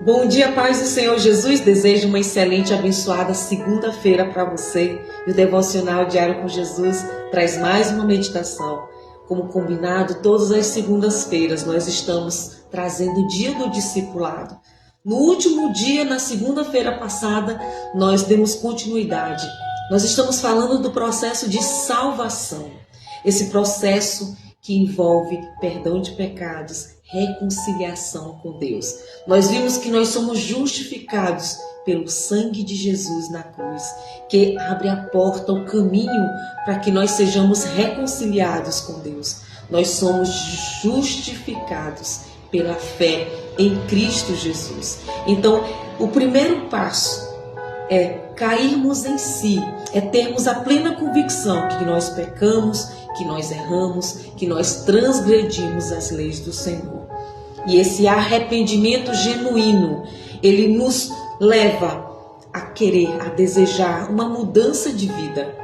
Bom dia, paz do Senhor Jesus. Desejo uma excelente, abençoada segunda-feira para você. E o Devocional Diário com Jesus traz mais uma meditação. Como combinado, todas as segundas-feiras nós estamos trazendo o dia do discipulado. No último dia, na segunda-feira passada, nós demos continuidade. Nós estamos falando do processo de salvação. Esse processo que envolve perdão de pecados, reconciliação com Deus. Nós vimos que nós somos justificados pelo sangue de Jesus na cruz, que abre a porta, o caminho para que nós sejamos reconciliados com Deus. Nós somos justificados pela fé em Cristo Jesus. Então, o primeiro passo é cairmos em si, é termos a plena convicção que nós pecamos, que nós erramos, que nós transgredimos as leis do Senhor. E esse arrependimento genuíno, ele nos leva a querer, a desejar uma mudança de vida.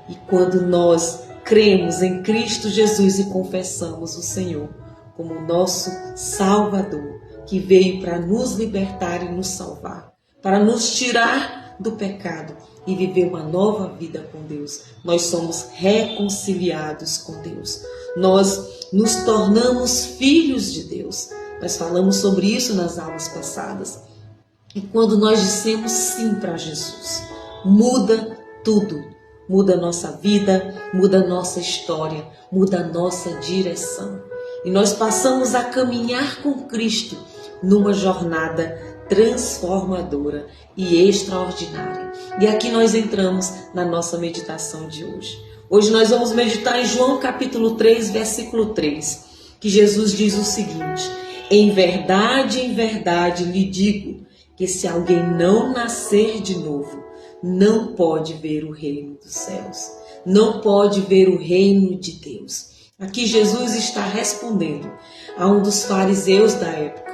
E quando nós cremos em Cristo Jesus e confessamos o Senhor como nosso Salvador, que veio para nos libertar e nos salvar, para nos tirar do pecado e viver uma nova vida com Deus, nós somos reconciliados com Deus. Nós nos tornamos filhos de Deus. Nós falamos sobre isso nas aulas passadas. E quando nós dissemos sim para Jesus, muda tudo. Muda a nossa vida, muda a nossa história, muda a nossa direção. E nós passamos a caminhar com Cristo numa jornada transformadora e extraordinária. E aqui nós entramos na nossa meditação de hoje. Hoje nós vamos meditar em João capítulo 3, versículo 3, que Jesus diz o seguinte: em verdade lhe digo que se alguém não nascer de novo, não pode ver o reino dos céus, não pode ver o reino de Deus. Aqui Jesus está respondendo a um dos fariseus da época,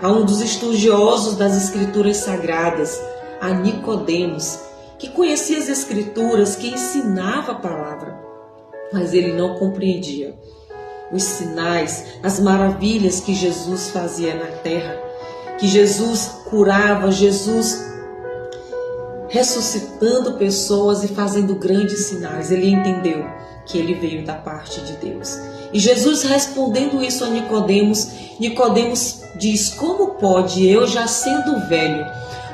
a um dos estudiosos das Escrituras Sagradas, a Nicodemos, que conhecia as Escrituras, que ensinava a palavra, mas ele não compreendia os sinais, as maravilhas que Jesus fazia na terra, que Jesus curava, Jesus ressuscitando pessoas e fazendo grandes sinais. Ele entendeu que ele veio da parte de Deus. E Jesus respondendo isso a Nicodemos, Nicodemos diz: como pode eu, já sendo velho,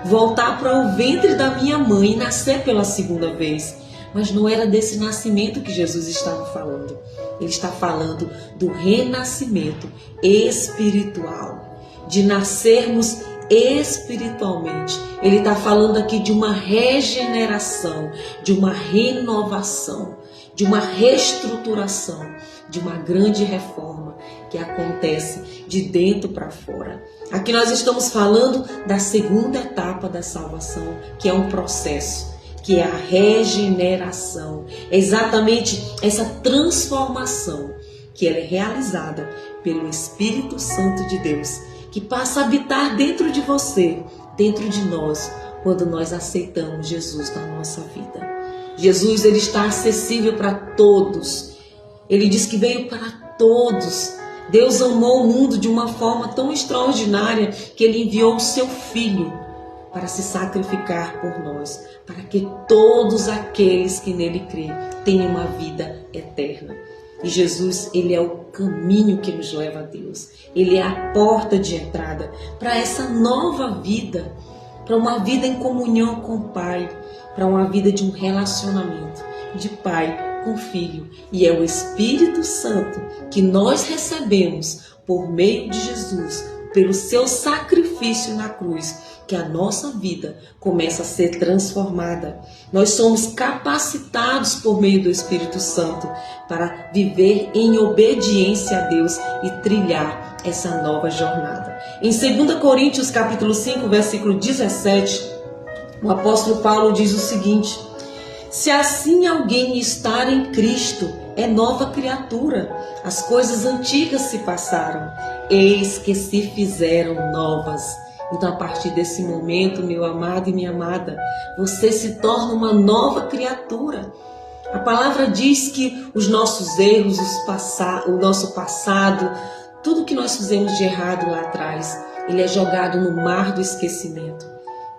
voltar para o ventre da minha mãe e nascer pela segunda vez? Mas não era desse nascimento que Jesus estava falando. Ele está falando do renascimento espiritual, de nascermos espiritualmente. Ele está falando aqui de uma regeneração, de uma renovação, de uma reestruturação, de uma grande reforma que acontece de dentro para fora. Aqui nós estamos falando da segunda etapa da salvação, que é um processo, que é a regeneração. É exatamente essa transformação que ela é realizada pelo Espírito Santo de Deus, que passa a habitar dentro de você, dentro de nós, quando nós aceitamos Jesus na nossa vida. Jesus, ele está acessível para todos. Ele diz que veio para todos. Deus amou o mundo de uma forma tão extraordinária que ele enviou o seu Filho para se sacrificar por nós, para que todos aqueles que nele creem tenham uma vida eterna. E Jesus, ele é o caminho que nos leva a Deus. Ele é a porta de entrada para essa nova vida, para uma vida em comunhão com o Pai, para uma vida de um relacionamento de pai com filho. E é o Espírito Santo que nós recebemos por meio de Jesus, pelo seu sacrifício na cruz, que a nossa vida começa a ser transformada. Nós somos capacitados por meio do Espírito Santo para viver em obediência a Deus e trilhar essa nova jornada. Em 2 Coríntios capítulo 5, versículo 17, o apóstolo Paulo diz o seguinte: se assim alguém estar em Cristo, é nova criatura. As coisas antigas se passaram, eis que se fizeram novas. Então, a partir desse momento, meu amado e minha amada, você se torna uma nova criatura. A palavra diz que os nossos erros, o nosso passado, tudo que nós fizemos de errado lá atrás, ele é jogado no mar do esquecimento.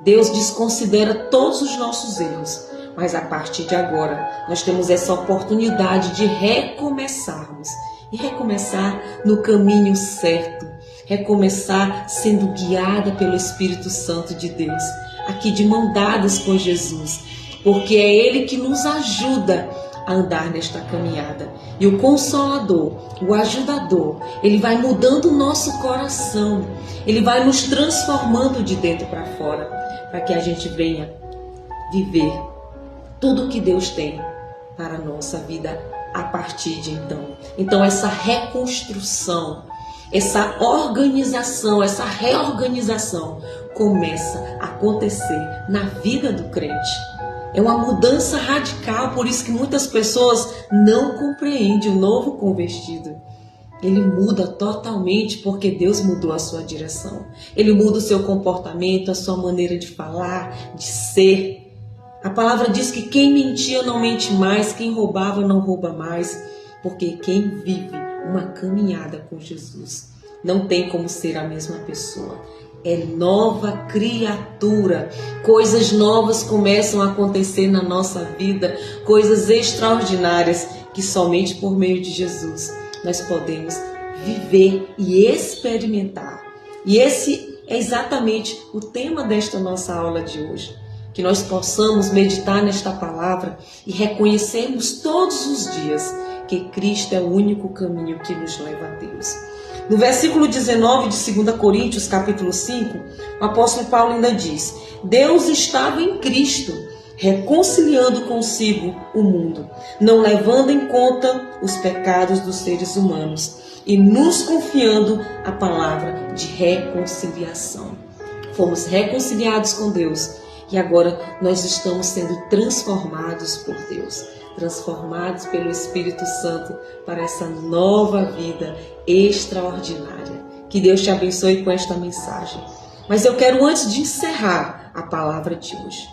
Deus desconsidera todos os nossos erros, mas a partir de agora nós temos essa oportunidade de recomeçarmos e recomeçar no caminho certo, recomeçar sendo guiada pelo Espírito Santo de Deus, aqui de mão dadas com Jesus, porque é Ele que nos ajuda a andar nesta caminhada. E o Consolador, o Ajudador, ele vai mudando o nosso coração, ele vai nos transformando de dentro para fora, para que a gente venha viver tudo o que Deus tem para a nossa vida a partir de então. Então essa reconstrução, essa organização, essa reorganização começa a acontecer na vida do crente. É uma mudança radical, por isso que muitas pessoas não compreendem o novo convertido. Ele muda totalmente porque Deus mudou a sua direção. Ele muda o seu comportamento, a sua maneira de falar, de ser. A palavra diz que quem mentia não mente mais, quem roubava não rouba mais, porque quem vive uma caminhada com Jesus não tem como ser a mesma pessoa. É nova criatura. Coisas novas começam a acontecer na nossa vida, coisas extraordinárias que somente por meio de Jesus nós podemos viver e experimentar. E esse é exatamente o tema desta nossa aula de hoje. Que nós possamos meditar nesta palavra e reconhecermos todos os dias que Cristo é o único caminho que nos leva a Deus. No versículo 19 de 2 Coríntios, capítulo 5, o apóstolo Paulo ainda diz: Deus estava em Cristo, reconciliando consigo o mundo, não levando em conta os pecados dos seres humanos e nos confiando a palavra de reconciliação. Fomos reconciliados com Deus e agora nós estamos sendo transformados por Deus, transformados pelo Espírito Santo para essa nova vida extraordinária. Que Deus te abençoe com esta mensagem. Mas eu quero, antes de encerrar a palavra de hoje,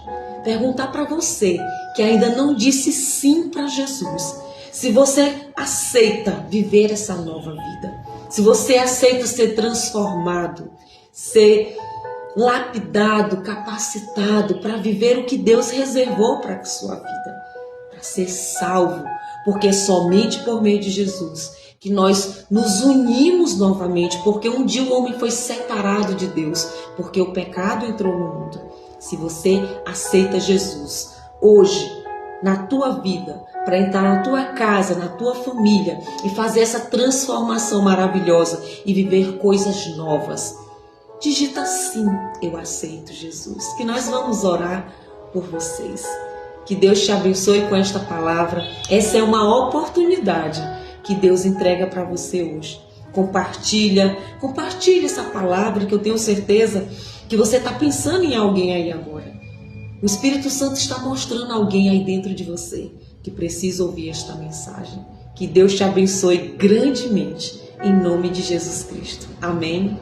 perguntar para você que ainda não disse sim para Jesus, se você aceita viver essa nova vida, se você aceita ser transformado, ser lapidado, capacitado para viver o que Deus reservou para a sua vida, para ser salvo, porque é somente por meio de Jesus que nós nos unimos novamente, porque um dia o homem foi separado de Deus, porque o pecado entrou no mundo. Se você aceita Jesus hoje na tua vida, para entrar na tua casa, na tua família e fazer essa transformação maravilhosa e viver coisas novas, digita sim, eu aceito Jesus, que nós vamos orar por vocês. Que Deus te abençoe com esta palavra. Essa é uma oportunidade que Deus entrega para você hoje. Compartilha essa palavra, que eu tenho certeza que você está pensando em alguém aí agora. O Espírito Santo está mostrando alguém aí dentro de você que precisa ouvir esta mensagem. Que Deus te abençoe grandemente, em nome de Jesus Cristo. Amém.